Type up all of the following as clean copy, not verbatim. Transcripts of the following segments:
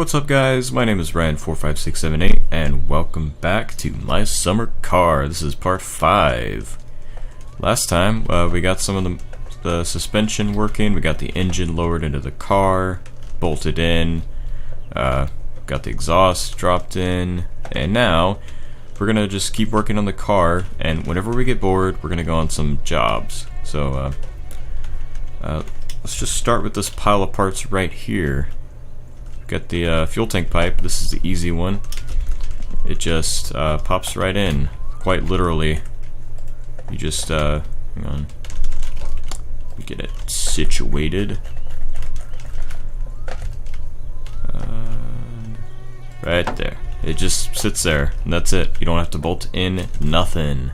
What's up guys, my name is Ryan45678 and welcome back to my summer car. This is part 5. Last time we got some of the suspension working, we got the engine lowered into the car, bolted in, got the exhaust dropped in, and now we're gonna just keep working on the car, and whenever we get bored we're gonna go on some jobs. So let's just start with this pile of parts right here. Got the fuel tank pipe. This is the easy one. It just pops right in, quite literally. You just hang on, we get it situated. Right there. It just sits there, and that's it. You don't have to bolt in nothing.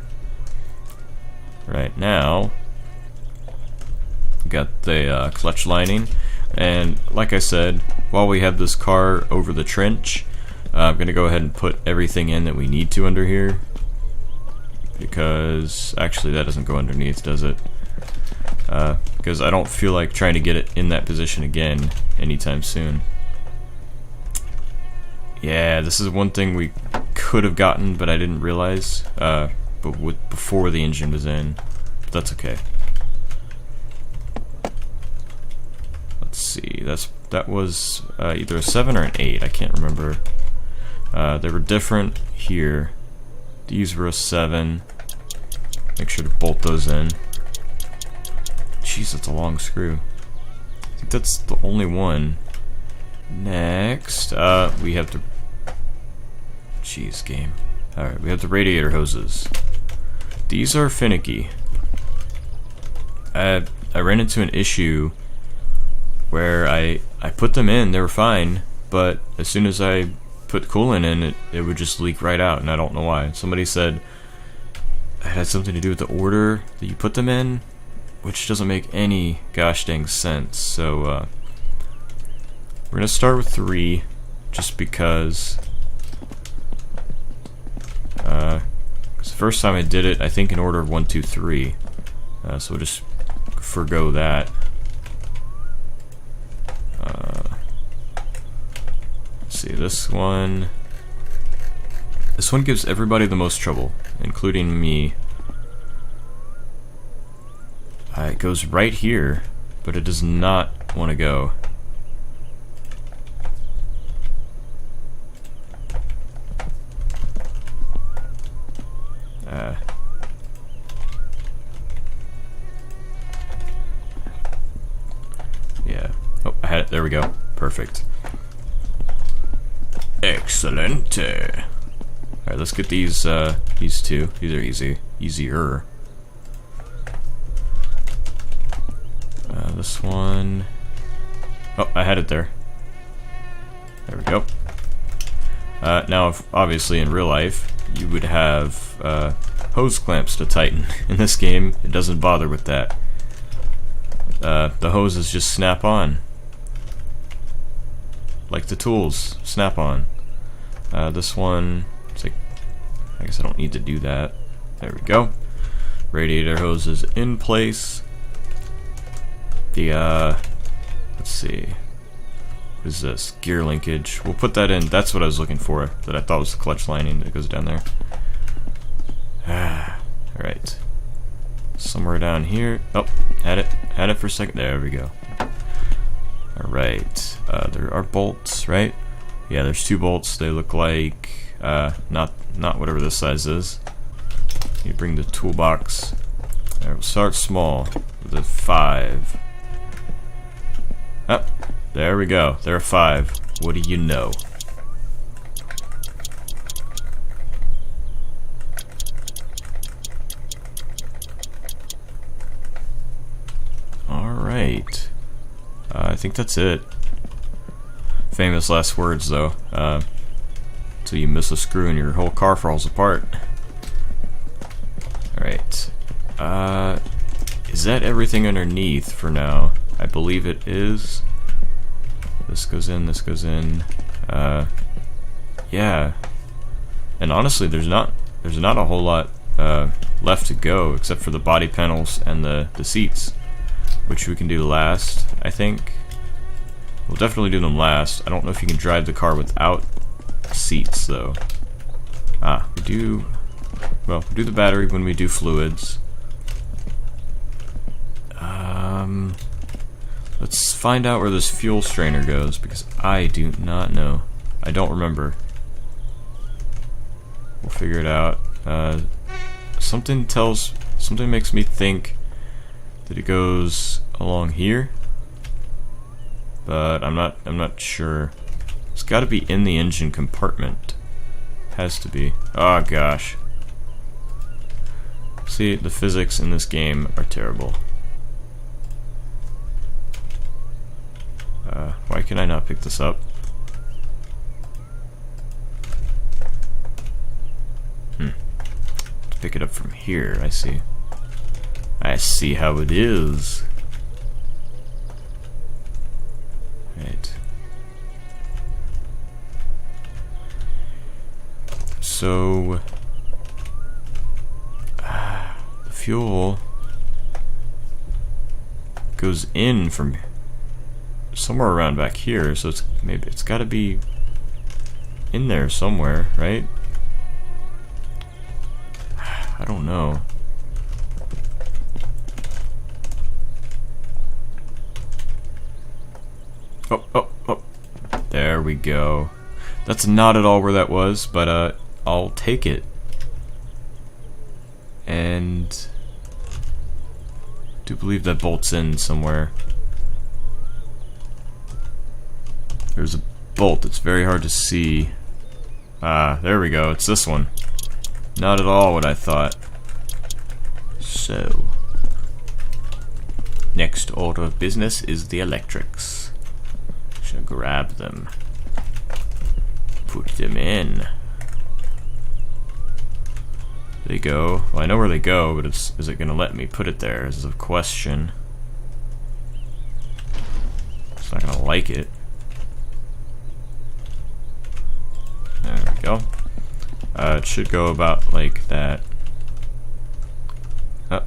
Right now, we got the clutch lining. And like I said, while we have this car over the trench, I'm going to go ahead and put everything in that we need to under here. Because, actually that doesn't go underneath, does it? Because I don't feel like trying to get it in that position again anytime soon. Yeah, this is one thing we could have gotten, but I didn't realize. Before the engine was in. But that's okay. Let's see, that was either a 7 or an 8, I can't remember. They were different here. These were a 7. Make sure to bolt those in. Jeez, that's a long screw. I think that's the only one. Next, we have the... Jeez, game. Alright, we have the radiator hoses. These are finicky. I ran into an issue where I put them in, they were fine, but as soon as I put coolant in, it would just leak right out, and I don't know why. Somebody said it had something to do with the order that you put them in, which doesn't make any gosh dang sense. So we're gonna start with 3, just because the first time I did it, I think in order of 1, 2, 3. So we'll just forgo that. Let's see, this one gives everybody the most trouble, including me. It goes right here, but it does not want to go. Yeah. Oh, I had it. There we go. Perfect. Excellent. Alright, let's get these two. These are easy. Easier. This one... Oh, I had it there. There we go. Now, obviously in real life, you would have hose clamps to tighten. In this game, it doesn't bother with that. The hoses just snap on. Like the tools, snap on. This one, it's like, I guess I don't need to do that. There we go. Radiator hose is in place. The, let's see. What is this? Gear linkage. We'll put that in. That's what I was looking for. That I thought was the clutch lining that goes down there. Alright. Somewhere down here. Oh, had it for a second. There we go. Alright. There are bolts, right? Yeah, there's 2 bolts. They look like not whatever this size is. You bring the toolbox. Alright, we'll start small with a 5. Oh, there we go. There are 5. What do you know? Alright. I think that's it. Famous last words, though. Till you miss a screw and your whole car falls apart. Alright. Is that everything underneath for now? I believe it is. This goes in, this goes in. Yeah. And honestly, there's not a whole lot left to go, except for the body panels and the seats, which we can do last, I think. We'll definitely do them last. I don't know if you can drive the car without seats, though. We do... Well, we do the battery when we do fluids. Let's find out where this fuel strainer goes, because I do not know. I don't remember. We'll figure it out. Something makes me think that it goes along here, but I'm not sure. It's got to be in the engine compartment. Has to be. Oh gosh. See, the physics in this game are terrible. Why can I not pick this up? Pick it up from here, I see. I see how it is. Right. So... the fuel goes in from somewhere around back here, so it's got to be in there somewhere, right? I don't know. Oh. There we go. That's not at all where that was, but I'll take it. And I do believe that bolts in somewhere. There's a bolt. It's very hard to see. There we go. It's this one. Not at all what I thought. So, next order of business is the electrics. Should grab them. Put them in. They go. Well, I know where they go, but is it going to let me put it there? Is a question. It's not going to like it. There we go. It should go about like that. Oh,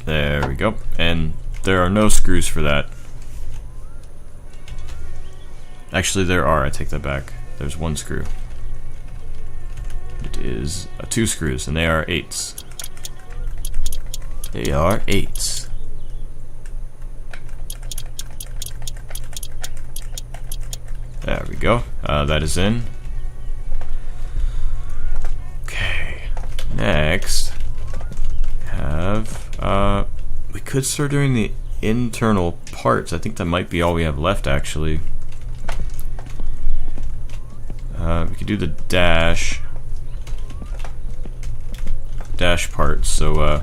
there we go. And there are no screws for that. Actually, there are. I take that back. There's one screw. It is 2 screws, and they are 8s. They are 8s. There we go. That is in. Next, we could start doing the internal parts. I think that might be all we have left, actually. We could do the dash parts. So,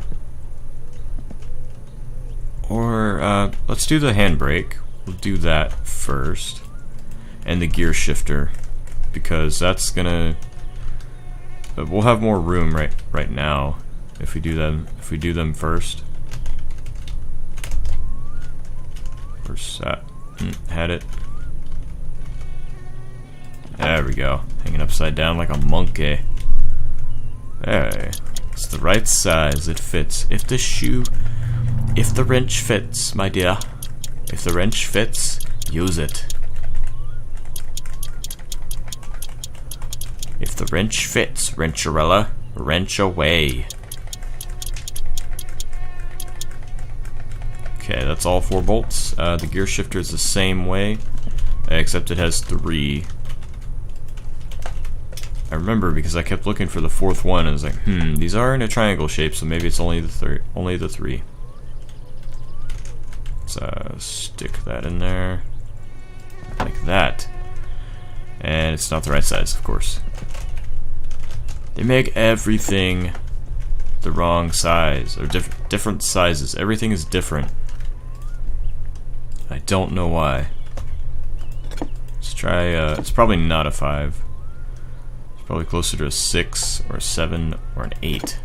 let's do the handbrake. We'll do that first, and the gear shifter, because that's gonna. But we'll have more room right now if we do them first. Where's that? Had it. There we go. Hanging upside down like a monkey. Hey, it's the right size. It fits. If the wrench fits, my dear. If the wrench fits, use it. If the wrench fits, wrencharella, wrench away. Okay, that's all 4 bolts. The gear shifter is the same way, except it has 3. I remember because I kept looking for the 4th one, and I was like, these are in a triangle shape, so maybe it's only the 3. Let's stick that in there, like that. And it's not the right size, of course. They make everything the wrong size, or different sizes. Everything is different. I don't know why. Let's try, it's probably not a 5. It's probably closer to a 6, or a 7, or an 8.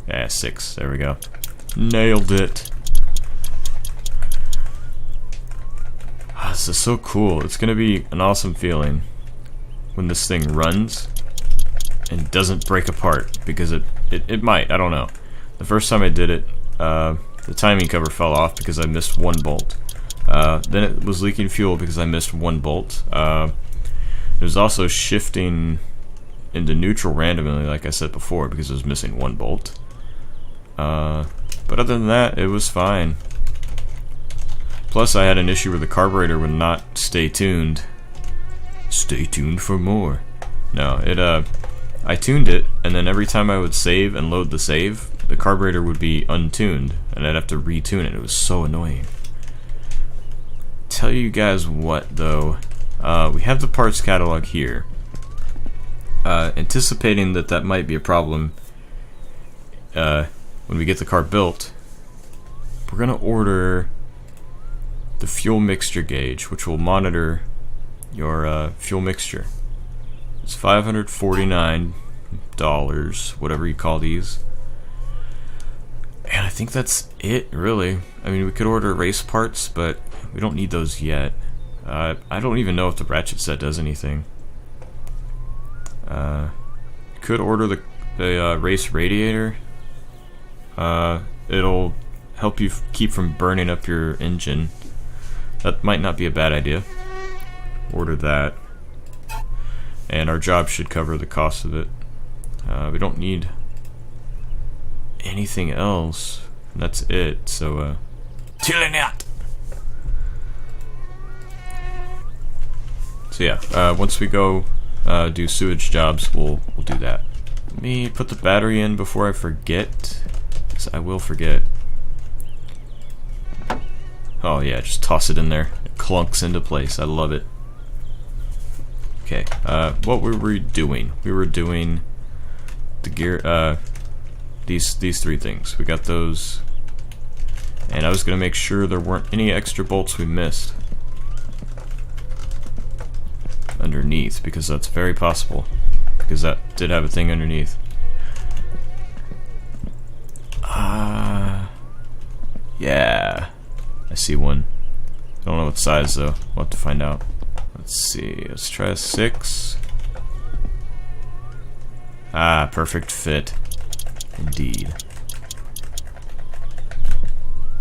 Yeah, 6, there we go. Nailed it. This is so cool. It's gonna be an awesome feeling when this thing runs and doesn't break apart, because it might. I don't know. The first time I did it, the timing cover fell off because I missed 1 bolt. Then it was leaking fuel because I missed one bolt. It was also shifting into neutral randomly, like I said before, because it was missing one bolt. But other than that, it was fine. Plus, I had an issue where the carburetor would not stay tuned. Stay tuned for more. No, I tuned it, and then every time I would save and load the save, the carburetor would be untuned, and I'd have to retune it. It was so annoying. Tell you guys what, though. We have the parts catalog here. Anticipating that might be a problem when we get the car built, we're going to order the fuel mixture gauge, which will monitor your fuel mixture. It's $549, whatever you call these. And I think that's it, really. I mean, we could order race parts, but we don't need those yet. I don't even know if the ratchet set does anything. Could order the race radiator. It'll help you keep from burning up your engine. That might not be a bad idea. Order that. And our job should cover the cost of it. We don't need anything else. And that's it. So, So yeah, once we go do sewage jobs, we'll do that. Let me put the battery in before I forget, because I will forget. Oh yeah, just toss it in there. It clunks into place. I love it. Okay, what were we doing? We were doing the gear, these three things. We got those, and I was gonna make sure there weren't any extra bolts we missed underneath, because that's very possible, because that did have a thing underneath. Yeah, I see one. Don't know what size though. We'll have to find out. Let's see. Let's try a 6. Ah, perfect fit. Indeed.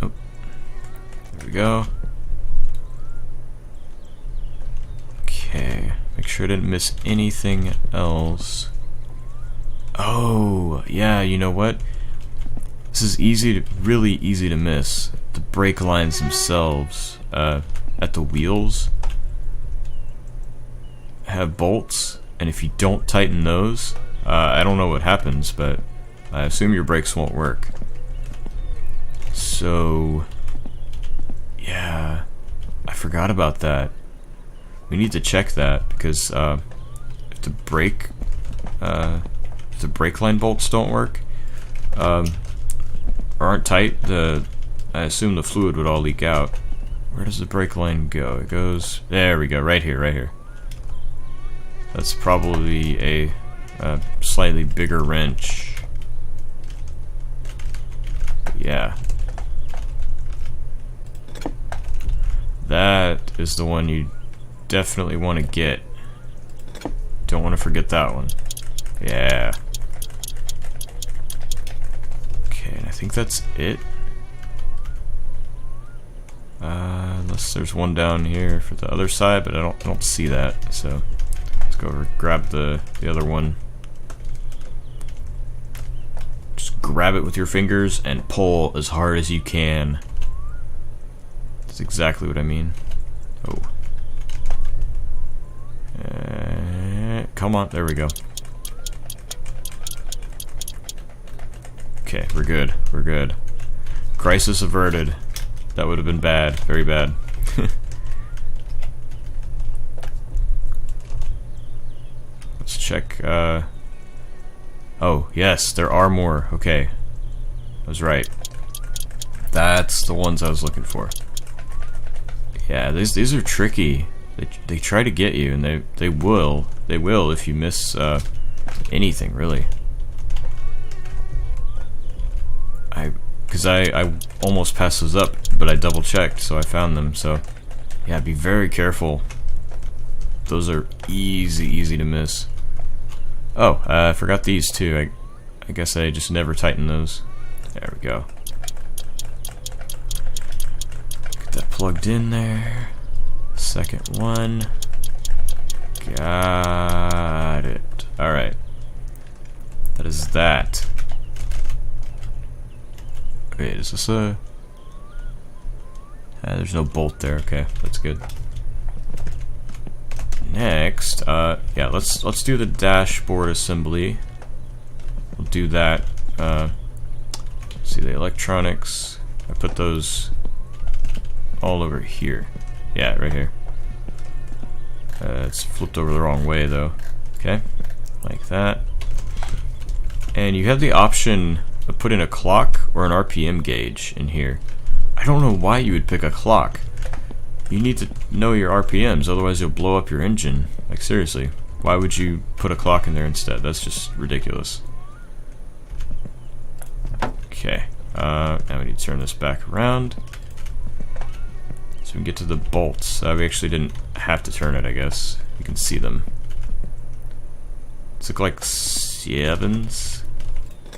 Oh, there we go. Okay, make sure I didn't miss anything else. Oh, yeah, you know what? This is really easy to miss. The brake lines themselves, at the wheels, have bolts, and if you don't tighten those, I don't know what happens, but I assume your brakes won't work. So, yeah, I forgot about that. We need to check that, because if the brake line bolts don't work, or aren't tight, I assume the fluid would all leak out. Where does the brake line go? It goes, there we go, right here. That's probably a slightly bigger wrench. Yeah. That is the one you definitely want to get. Don't want to forget that one. Yeah. Okay, and I think that's it. Unless there's one down here for the other side, but I don't see that. So let's go over, grab the other one. Just grab it with your fingers and pull as hard as you can. That's exactly what I mean. Oh. Come on, there we go. Okay, we're good. Crisis averted. That would have been bad, very bad. Let's check, oh, yes, there are more. Okay. I was right. That's the ones I was looking for. Yeah, these are tricky. They try to get you, and they will if you miss anything, really. Because I almost passed those up, but I double checked, so I found them. So yeah, be very careful. Those are easy to miss. Oh, I forgot these too. I guess I just never tighten those. There we go. Get that plugged in there. Second one. Got it. Alright. That is that. Wait, is this a... there's no bolt there. Okay, that's good. Next, yeah, let's do the dashboard assembly. We'll do that. See the electronics. I put those all over here. Yeah, right here. It's flipped over the wrong way though. Okay, like that. And you have the option of putting a clock or an RPM gauge in here. I don't know why you would pick a clock. You need to know your RPMs, otherwise you'll blow up your engine. Like seriously, why would you put a clock in there instead? That's just ridiculous. Okay, now we need to turn this back around so we can get to the bolts. We actually didn't have to turn it, I guess. You can see them. It's like 7s.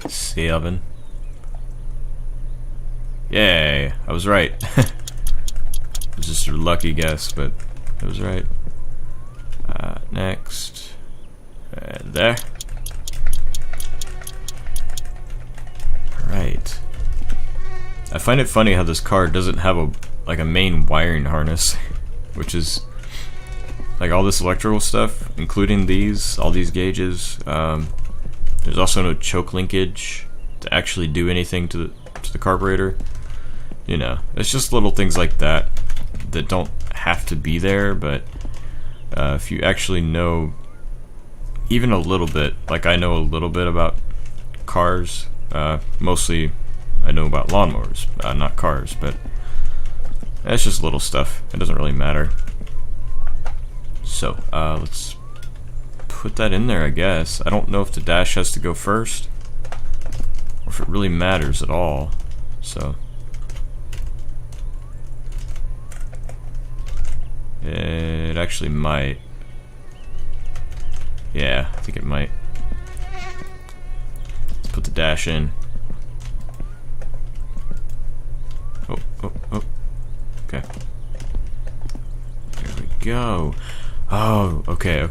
7. Yay, I was right. It was just a lucky guess, but it was right. Next. And there. Alright. I find it funny how this car doesn't have a main wiring harness, which is like all this electrical stuff, including all these gauges. There's also no choke linkage to actually do anything to the carburetor. You know, it's just little things like that that don't have to be there, but if you actually know even a little bit, like I know a little bit about cars, mostly I know about lawnmowers, not cars, but it's just little stuff. It doesn't really matter. So, let's put that in there, I guess. I don't know if the dash has to go first, or if it really matters at all, so... It actually might. Yeah, I think it might. Let's put the dash in. Oh. Okay. There we go. Oh, okay.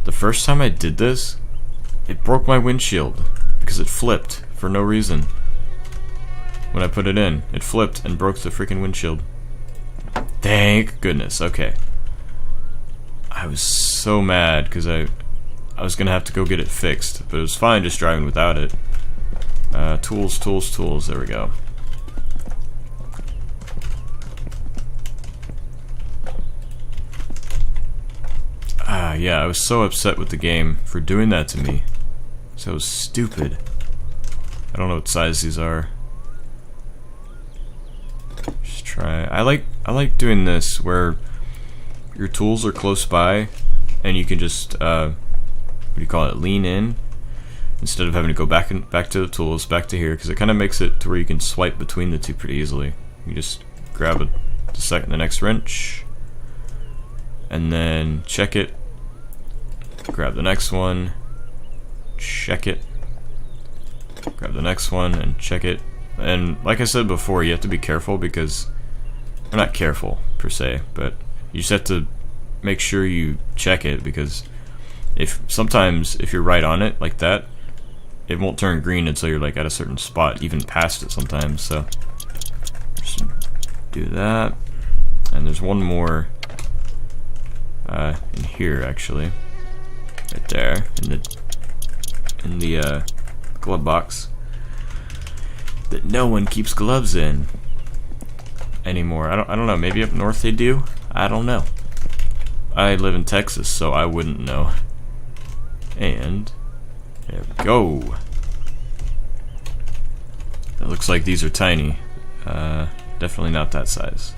The first time I did this, it broke my windshield because it flipped for no reason. When I put it in, it flipped and broke the freaking windshield. Thank goodness. Okay. I was so mad because I was gonna have to go get it fixed, but it was fine just driving without it. Tools. There we go. Yeah, I was so upset with the game for doing that to me. So stupid. I don't know what size these are. Just try. I like doing this where your tools are close by and you can just what do you call it? Lean in instead of having to go back to the tools, back to here, because it kind of makes it to where you can swipe between the two pretty easily. You just grab the next wrench and then check it. Grab the next one, check it, grab the next one and check it. And like I said before, you have to be careful because, or not careful per se, but you just have to make sure you check it, because sometimes if you're right on it like that, it won't turn green until you're like at a certain spot, even past it sometimes. So just do that. And there's one more in here actually. Right there, in the glove box that no one keeps gloves in anymore. I don't know. Maybe up north they do. I don't know. I live in Texas, so I wouldn't know. And there we go. It looks like these are tiny. Definitely not that size.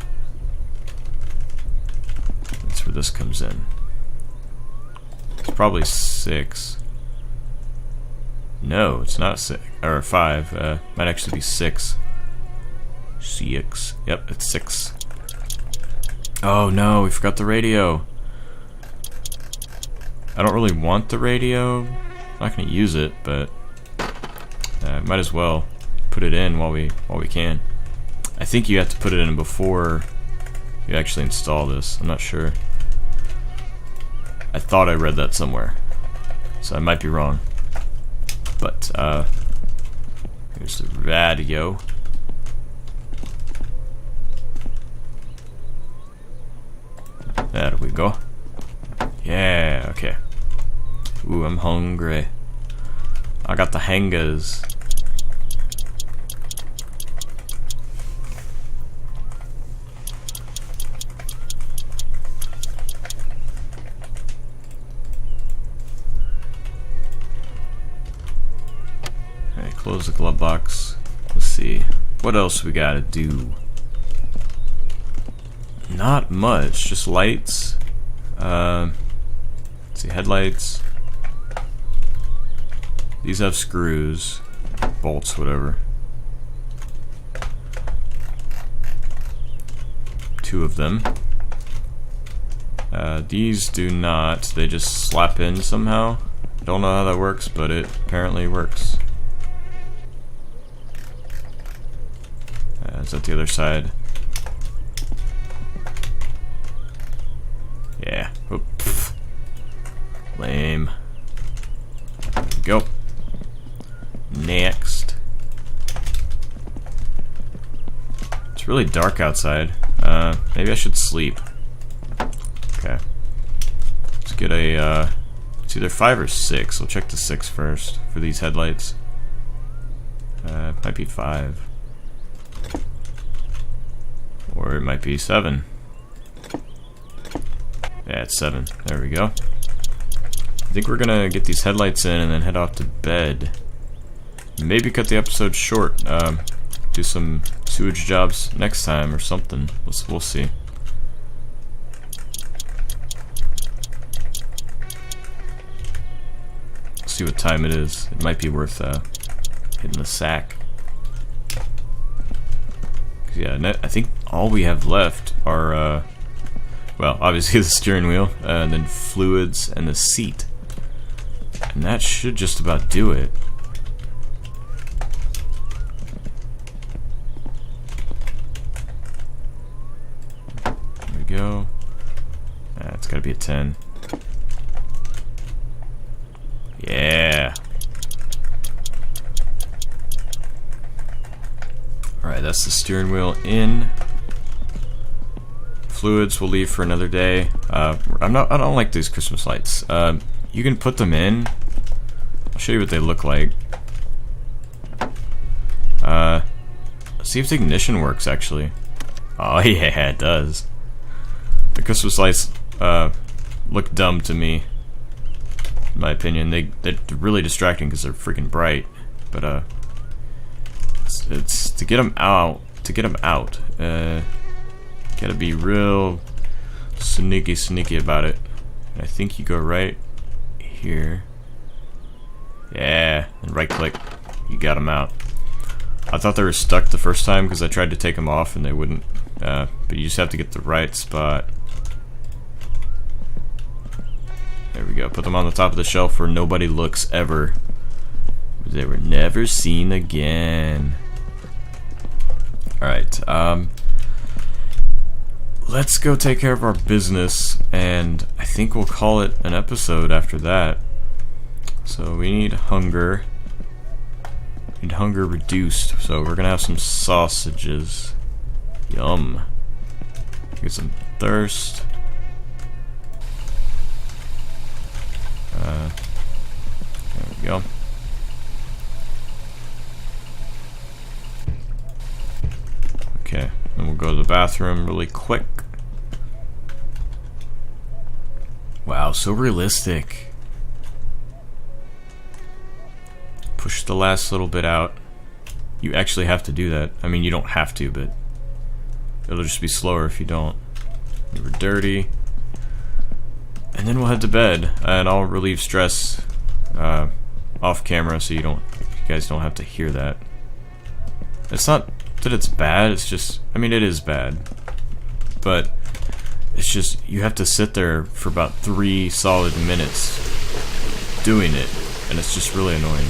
That's where this comes in. It's probably 6. No, it's not 6 or 5. Might actually be 6. 6. Yep, it's 6. Oh no, we forgot the radio. I don't really want the radio. I'm not gonna use it, but might as well put it in while we can. I think you have to put it in before you actually install this. I'm not sure. I thought I read that somewhere, so I might be wrong. But here's the radio. There we go. Yeah, okay. Ooh, I'm hungry. I got the hangers. Alright, close the glove box. Let's see. What else we gotta do? Not much, just lights. Let's see, headlights. These have screws, bolts, whatever. 2 of them. These do not. They just slap in somehow. Don't know how that works, but it apparently works. Is that the other side? Yeah. Oh, lame. There we go. Next. It's really dark outside. Maybe I should sleep. Okay. Let's get a, it's either 5 or 6. We'll check the 6 first for these headlights. Might be 5. Or it might be 7. Yeah, it's 7. There we go. I think we're gonna get these headlights in and then head off to bed. Maybe cut the episode short. Do some sewage jobs next time or something. We'll see. See what time it is. It might be worth hitting the sack. Yeah, I think all we have left are, well, obviously the steering wheel, and then fluids and the seat. And that should just about do it. There we go. It's gotta be a 10. Yeah. Alright, that's the steering wheel in. Fluids we'll leave for another day. I don't like these Christmas lights. You can put them in. I'll show you what they look like. See if the ignition works actually. Oh yeah, it does. The Christmas lights look dumb to me, in my opinion. They're really distracting because they're freaking bright. But it's to get them out. Gotta be real sneaky about it. And I think you go right here. Yeah, and right click. You got them out. I thought they were stuck the first time because I tried to take them off and they wouldn't. But you just have to get the right spot. There we go. Put them on the top of the shelf where nobody looks ever. They were never seen again. Alright, let's go take care of our business, and I think we'll call it an episode after that. So we need hunger. We need hunger reduced, so we're gonna have some sausages. Yum. Get some thirst. There we go. Okay, then we'll go to the bathroom really quick. Wow, so realistic. Push the last little bit out. You actually have to do that. I mean, you don't have to, but it'll just be slower if you don't. You were dirty. And then we'll head to bed, and I'll relieve stress off camera so you guys don't have to hear that. It's not that it's bad, it's just, I mean, it is bad, but it's just, you have to sit there for about 3 solid minutes doing it, and it's just really annoying.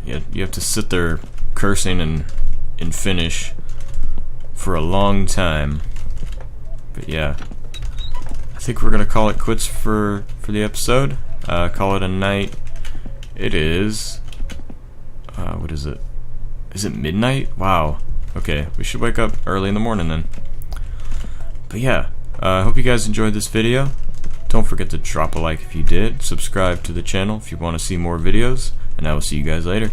you have to sit there cursing and finish for a long time. But yeah, I think we're gonna call it quits for the episode. Call it a night. It is what is it? Is it midnight? Wow. Okay, we should wake up early in the morning then. But yeah, I hope you guys enjoyed this video. Don't forget to drop a like if you did. Subscribe to the channel if you want to see more videos. And I will see you guys later.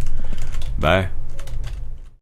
Bye.